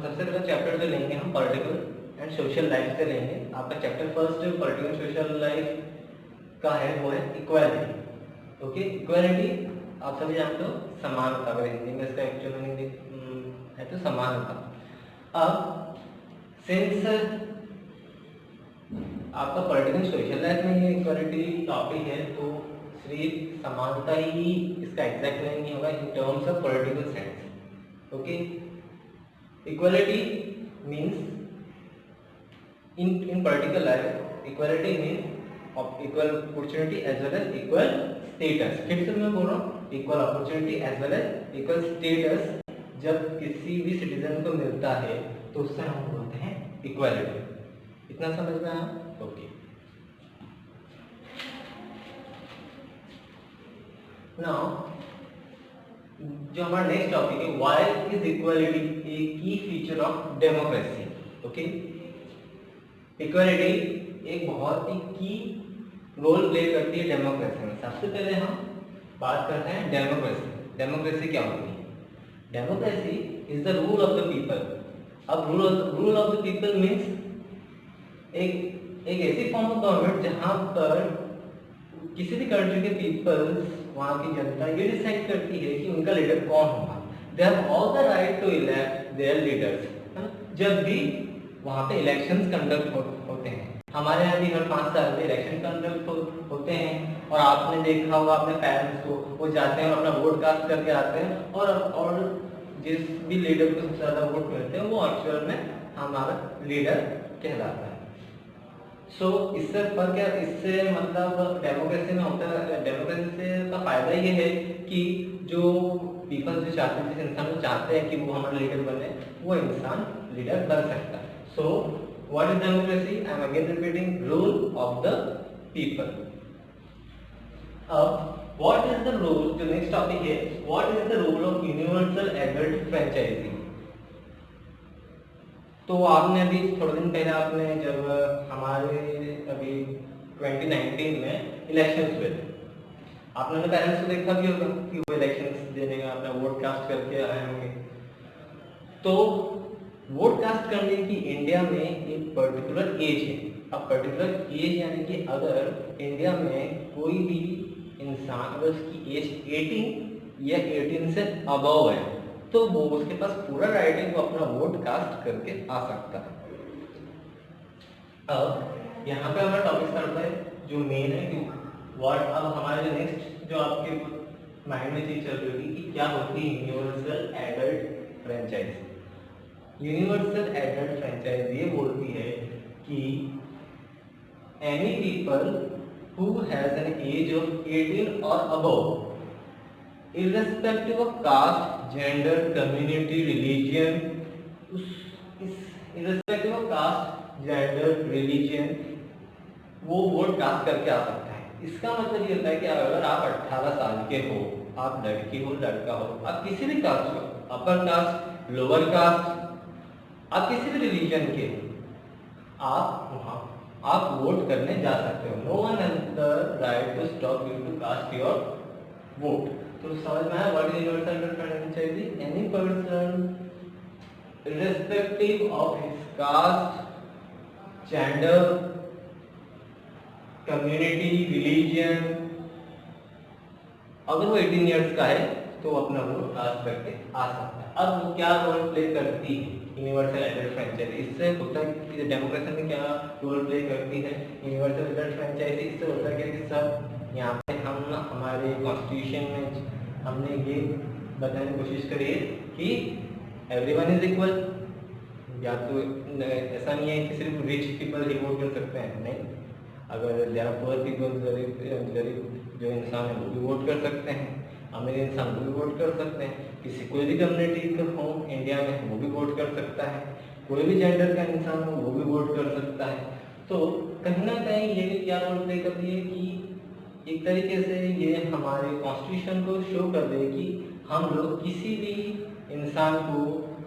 सबसे पहला चैप्टर जो लेंगे हम पॉलिटिकल एंड सोशल लाइफ से लेंगे। आपका chapter first political social life का है, वो है इक्वालिटी। ओके, इक्वालिटी आप सभी जानते हो समानता, अगर हिंदी में इसका एक्चुअल मीनिंग है तो समानता। अब सिंस आपका पॉलिटिकल सोशल लाइफ में ये इक्वालिटी टॉपिक है, तो सिर्फ समानता ही इसका एग्जैक्ट नहीं होगा in terms of political sense. Okay, equality means in political life equality means of equal opportunity as well as equal status। फिर से मैं बोल रहा हूँ, equal opportunity as well as equal status जब किसी भी सिटीजन को मिलता है तो उससे हम बोलते हैं इक्वालिटी। इतना समझ में आया? ओके, नाउ जो हमारा नेक्स्ट टॉपिक है, व्हाई इज इक्वालिटी ए की feature of democracy. Okay, equality एक बहुत ही की रोल प्ले करती है डेमोक्रेसी में। सबसे पहले हम बात करते हैं डेमोक्रेसी। डेमोक्रेसी क्या होती है? Democracy is the rule of the people. अब rule of the people means एक ऐसी फॉर्म ऑफ गवर्नमेंट जहां पर किसी भी कंट्री के पीपल्स, वहाँ की जनता ये डिसाइड करती है कि उनका लीडर कौन होगा। They have all the right to elect their leaders. जब भी वहाँ पे इलेक्शंस कंडक्ट होते हैं, हमारे यहाँ भी हर 5 साल में इलेक्शन कंडक्ट होते हैं, और आपने देखा होगा अपने पेरेंट्स को, वो जाते हैं और अपना वोट कास्ट करके आते हैं, और जिस भी लीडर को सबसे ज़्यादा वोट मिलते हैं वो एक्चुअल में हमारा लीडर कहलाता है। सो इससे फर्क है, इससे मतलब डेमोक्रेसी में होता है, डेमोक्रेसी से का फायदा ये है कि जो पीपल जो चाहते हैं, जिस इंसान को चाहते हैं कि वो हमारा लीडर बने, वो इंसान लीडर बन सकता है। So what is democracy? I am again repeating, rule of the people. अब व्हाट इज द रूल, जो नेक्स्ट टॉपिक है, what is the rule of universal adult franchising. तो आपने अभी थोड़े दिन पहले आपने जब हमारे अभी 2019 में इलेक्शंस हुए थे, आपने अपने पेरेंट्स को देखा भी होगा कि वो इलेक्शंस देने का अपना वोट कास्ट करके आए होंगे। तो वोट कास्ट करने की इंडिया में एक पर्टिकुलर एज है। अब पर्टिकुलर एज यानी कि अगर इंडिया में कोई भी इंसान, अगर उसकी एज 18 या 18 से अबव है, तो वो उसके पास पूरा राइट है, वो अपना वोट कास्ट करके आ सकता है। अब यहाँ पे हमारा टॉपिक करता है जो मेन है कि व्हाट, अब हमारे जो नेक्स्ट जो आपके माइंड में चीज चल रही है कि क्या होती है universal adult franchise. Universal adult franchise ये बोलती है कि any people who has an age of 18 और above, irrespective of caste, gender, community, religion, irrespective of caste, gender, religion, वो वोट कास्ट करके आ सकता है। इसका मतलब ये होता है कि अगर आप 18 साल के हो, आप लड़की हो लड़का हो, आप किसी भी कास्ट हो, अपर कास्ट, लोअर कास्ट, आप किसी भी रिलीजन के, आप वहाँ आप वोट करने जा सकते हो। No one has the right to stop you to cast your vote. तो समझ में आया what is universal adult franchising? Any person irrespective of his caste, gender, community, religion, अगर वो 18 इयर्स का है तो अपना वोट कास्ट करके आ सकता है। अब वो क्या रोल प्ले करती है यूनिवर्सल एडल्ट फ्रेंचाइजी? इससे होता है कि डेमोक्रेसी में क्या रोल प्ले करती है यूनिवर्सल एडल्ट फ्रेंचाइजी? इससे होता है कि सब यहाँ पे हम हमारे कॉन्स्टिट्यूशन में हमने ये बताने की कोशिश करी है कि एवरीवन इज इक्वल। या तो ऐसा नहीं है कि सिर्फ रिच पीपल ही वोट कर सकते हैं, नहीं, अगर ज़्यादा पुअर पीपल, गरीब जो इंसान है वो भी वोट कर सकते हैं, अमीर इंसान वो भी वोट कर सकते हैं, किसी कोई भी कम्युनिटी का हो इंडिया में वो भी वोट कर सकता है, कोई भी जेंडर का इंसान हो वो भी वोट कर सकता है। तो कहीं ना कहीं ये भी क्या रोल प्ले करती है कि एक तरीके से ये हमारे कॉन्स्टिट्यूशन को शो कर दे कि हम लोग किसी भी इंसान को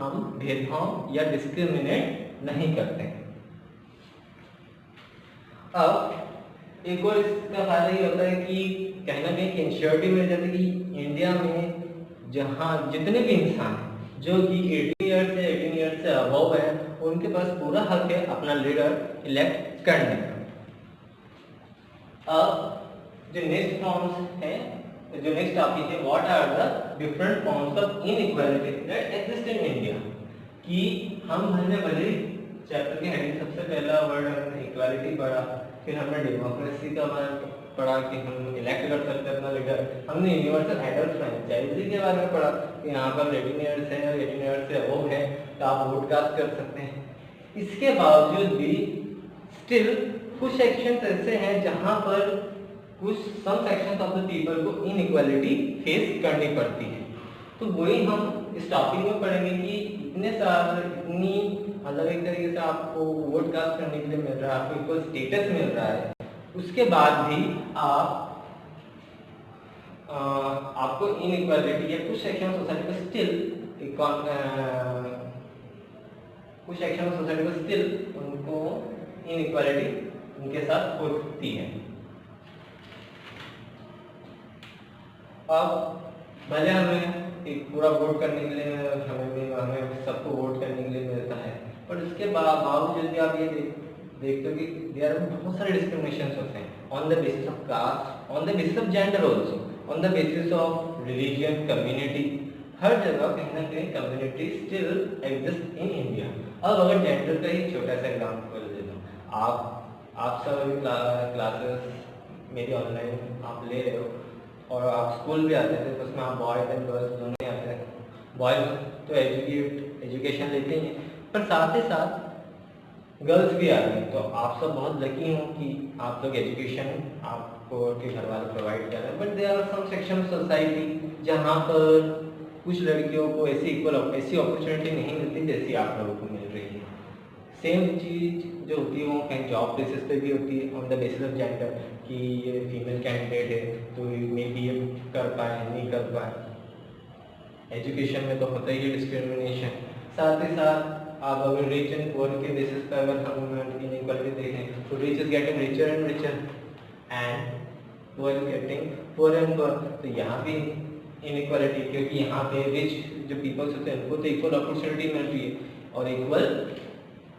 हम भेदभाव या डिस्क्रिमिनेट नहीं करते हैं। अब एक और इसका फायदा ये होता है कि कहीं ना कहीं इंश्योरिटी मिल जाती है कि इंडिया में जहाँ जितने भी इंसान हैं, जो कि 18 ईयर्स से अबव है, उनके पास पूरा हक है अपना लीडर इलेक्ट करने का। अब जो नेक्स्ट फॉर्म्स है, जो नेक्स्ट टॉपिक है, what are the different forms of inequality that exist in India. कि हमने भले चैप्टर के हेडिंग सबसे पहला वर्ड हमने इक्वालिटी पढ़ा, फिर हमने डेमोक्रेसी का पढ़ा कि हम इलेक्ट कर सकते हैं अपना लीडर, हमने यूनिवर्सल एडल्ट फ्रेंचाइजी के बारे में पढ़ा कि यहाँ पर 18 ईयर्स है और 18 ईयर्स से अबव है तो आप वोट कास्ट कर सकते हैं। इसके बावजूद भी स्टिल कुछ सेक्शंस ऐसे हैं जहाँ पर कुछ सम सेक्शंस ऑफ द पीपल को इनइक्वालिटी फेस करनी पड़ती है। तो वही हम इस टॉपिक में पढ़ेंगे कि इतने सारे इतनी मतलब एक तरीके से आपको वोट कास्ट करने के लिए मिल रहा है, आपको इक्वल स्टेटस मिल रहा है, उसके बाद भी आपको इनइक्वालिटी या कुछ सेक्शन सोसाइटी को स्टिल कुछ सेक्शन ऑफ सोसाइटी को स्टिल उनको इनइक्वालिटी उनके साथ होती है। अब भले हमें एक पूरा वोट करने के लिए हमें सबको वोट करने के लिए मिलता है, पर उसके बावजूद भी आप ये देखते हो कि देयर आर बहुत सारे डिस्क्रिमिनेशंस होते हैं on the basis of caste, on the basis of gender also, on the basis of religion, community. हर जगह कहीं ना कहीं community still exist in India. अब अगर जेंडर का ही छोटा सा एग्जाम्पल ले लो, आप सब क्लासेस मेरी ऑनलाइन आप ले रहे हो और आप स्कूल भी आते थे तो उसमें आप बॉयज एंड गर्ल्स दोनों ही आते हैं। बॉयज तो एजुकेशन लेते ही हैं, पर साथ ही साथ गर्ल्स भी आ रही हैं। तो आप सब बहुत लकी हो कि आप लोग एजुकेशन आपको के घर वाले प्रोवाइड कर रहे हैं। But there are some section of society जहाँ पर कुछ लड़कियों को ऐसी अपॉर्चुनिटी नहीं मिलती जैसी आप लोगों को मिल रही है। सेम चीज़ जो होती है वो कहीं जॉब बेसिस पे भी होती है on the basis of gender, कि ये फीमेल कैंडिडेट है तो मे बी ये कर पाए नहीं कर पाए। एजुकेशन में तो होता ही है डिस्क्रिमिनेशन। साथ ही साथ आप अगर रिच एंड पुअर के बेसिस पर अगर हम इनइक्वालिटी देखें तो rich is getting richer and richer and poor getting poor and poor. तो यहाँ भी इनइक्वालिटी, क्योंकि यहाँ पे रिच जो पीपल्स होते हैं उनको तो इक्वल अपॉर्चुनिटी मिल रही है और इक्वल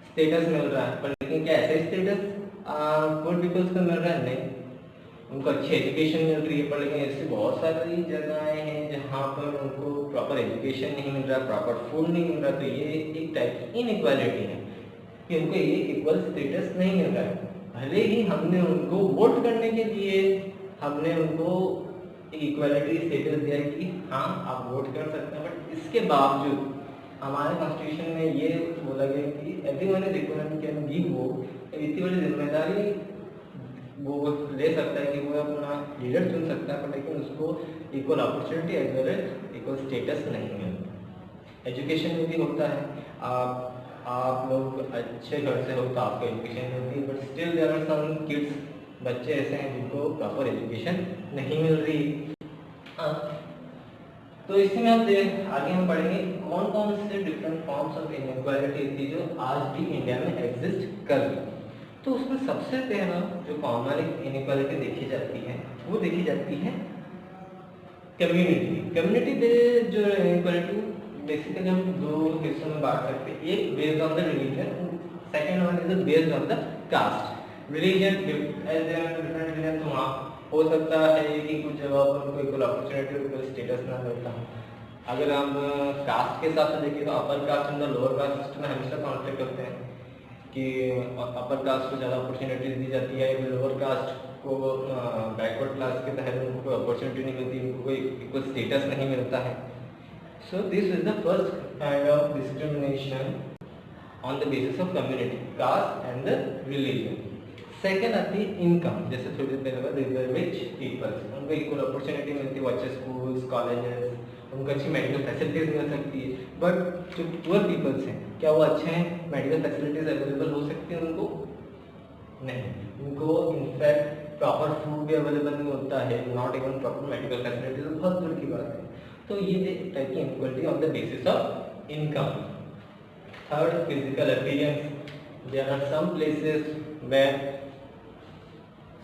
स्टेटस मिल रहा है, पर लेकिन क्या ऐसा स्टेटस पुअर पीपल्स को मिल रहा है? नहीं। उनको अच्छी एजुकेशन मिल रही है, पर लेकिन ऐसी बहुत सारी जगहें हैं जहाँ पर उनको प्रॉपर एजुकेशन नहीं मिल रहा, प्रॉपर फूड नहीं मिल रहा। तो ये एक टाइप की इनइक्वालिटी है कि उनको ये इक्वल स्टेटस नहीं मिल रहा है। भले ही हमने उनको वोट करने के लिए हमने उनको इक्वालिटी स्टेटस दिया है कि हाँ आप वोट कर सकते हैं, बट इसके बावजूद हमारे कॉन्स्टिट्यूशन में ये बोला गया कि everyone is equal can give vote. इतनी बड़ी जिम्मेदारी वो ले सकता है कि वो अपना लीडर चुन सकता है, पर लेकिन उसको equal opportunity as well as equal status नहीं मिलता। एजुकेशन में भी होता है, आप लोग अच्छे घर से हो तो आपको एजुकेशन मिलती है, but still there are some kids, बच्चे ऐसे हैं जिनको प्रॉपर एजुकेशन नहीं मिल रही। तो इसमें आगे हम पढ़ेंगे कौन कौन से डिफरेंट फॉर्म्स ऑफ इनइक्वालिटी थी जो आज भी इंडिया में एग्जिस्ट कर रही। तो उसमें सबसे पहला जो कॉमन इनइक्वालिटी देखी जाती है वो देखी जाती है कम्युनिटी बेस्ड जो इनइक्वालिटी बेसिकली हम दो हिस्सों में बांट सकते हैं, एक based on the religion, second one is based on the caste. Religion as different religion, तो वहाँ हो सकता है कि कुछ जगह पर उनको इक्वल अपॉर्चुनिटी इक्वल स्टेटस ना मिलता। अगर हम कास्ट के हिसाब से देखें तो upper caste and lower caste में हमेशा कॉन्फ्लिक्ट होते हैं कि अपर कास्ट को ज़्यादा अपॉर्चुनिटीज दी जाती है, लोअर कास्ट को बैकवर्ड क्लास के तहत उनको कोई अपॉर्चुनिटी नहीं मिलती, उनको कोई इक्वल स्टेटस नहीं मिलता है। So this is the first kind of discrimination on the basis of community, caste and the religion. Second आती है इनकम, जैसे थोड़ी देर पहले रिच पीपल्स, उनको इक्वल अपॉर्चुनिटी मिलती है, अच्छे स्कूल्स कॉलेजेस, उनको अच्छी मेडिकल फैसिलिटीज मिल सकती है। बट जो पुअर पीपल्स हैं क्या वो अच्छे हैं, मेडिकल फैसिलिटीज अवेलेबल हो सकती हैं उनको? नहीं, उनको इनफैक्ट प्रॉपर फूड भी अवेलेबल नहीं होता है, not even proper medical facilities, बहुत दूर की बात है। तो ये टाइप की inequality on the basis of income. Third, physical appearance. There are some places where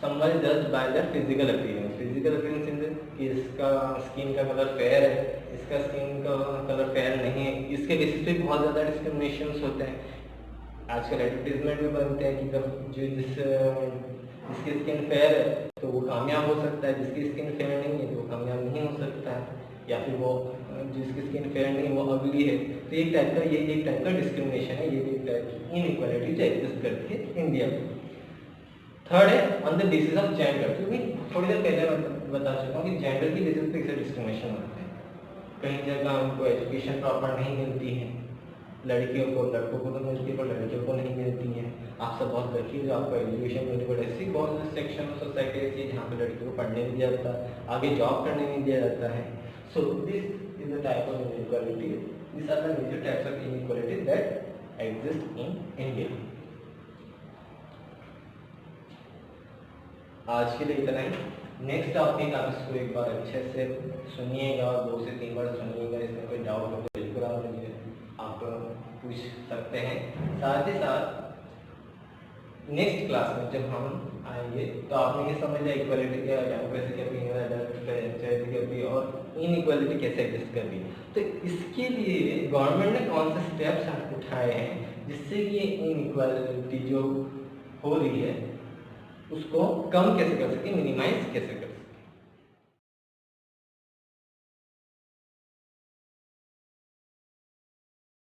someone is judged by their physical appearance in the इसका स्किन का कलर फेयर है, इसका स्किन का कलर फेयर नहीं है, इसके बेसिस पे बहुत ज़्यादा डिस्क्रिमिनेशंस होते हैं। आजकल एडवर्टीजमेंट में बनते हैं कि जिसकी स्किन फेयर है तो वो कामयाब हो सकता है, जिसकी स्किन फेयर नहीं है तो वो कामयाब नहीं हो सकता है, या फिर वो जिसकी स्किन फेयर नहीं है वो अगली है। तो एक टाइप का डिस्क्रिमिनेशन है, ये एक टाइप की इनइक्वालिटी जो एग्जिस्ट करती है इंडिया में। थर्ड है on the basis of gender, क्योंकि थोड़ी देर पहले बता चुका हूँ कि जेंडर की बेसिस पे इसे डिस्क्रिमिनेशन होता है। कहीं जगह हमको एजुकेशन प्रॉपर नहीं मिलती है, लड़कियों को लड़कों को तो मिलती है पर लड़कियों को नहीं मिलती है। आप सब बहुत लड़की जो आपको एजुकेशन मिलती है, ऐसी बहुत से सेक्शन ऑफ सोसाइटी ऐसी है जहाँ पे लड़कियों को पढ़ने नहीं दिया जाता, आगे जॉब करने नहीं दिया जाता है। So this is the type of inequality, this are the major types of inequality that exist in India. आज के लिए इतना ही। नेक्स्ट टॉपिक आप इसको एक बार अच्छे से सुनिएगा और 2 से 3 बार सुनिएगा, इसमें कोई डाउट हो तो बिल्कुल आप पूछ सकते हैं। साथ ही साथ नेक्स्ट क्लास में जब हम आएंगे तो आपने ये समझ लिया इक्वालिटी क्या, डेमोक्रेसी क्या भी और इनइक्वालिटी कैसे एग्जिस्ट कर रही है। तो इसके लिए गवर्नमेंट ने कौन से स्टेप्स उठाए हैं जिससे कि ये इनइक्वालिटी जो हो रही है उसको कम कैसे कर सके, मिनिमाइज कैसे कर सके।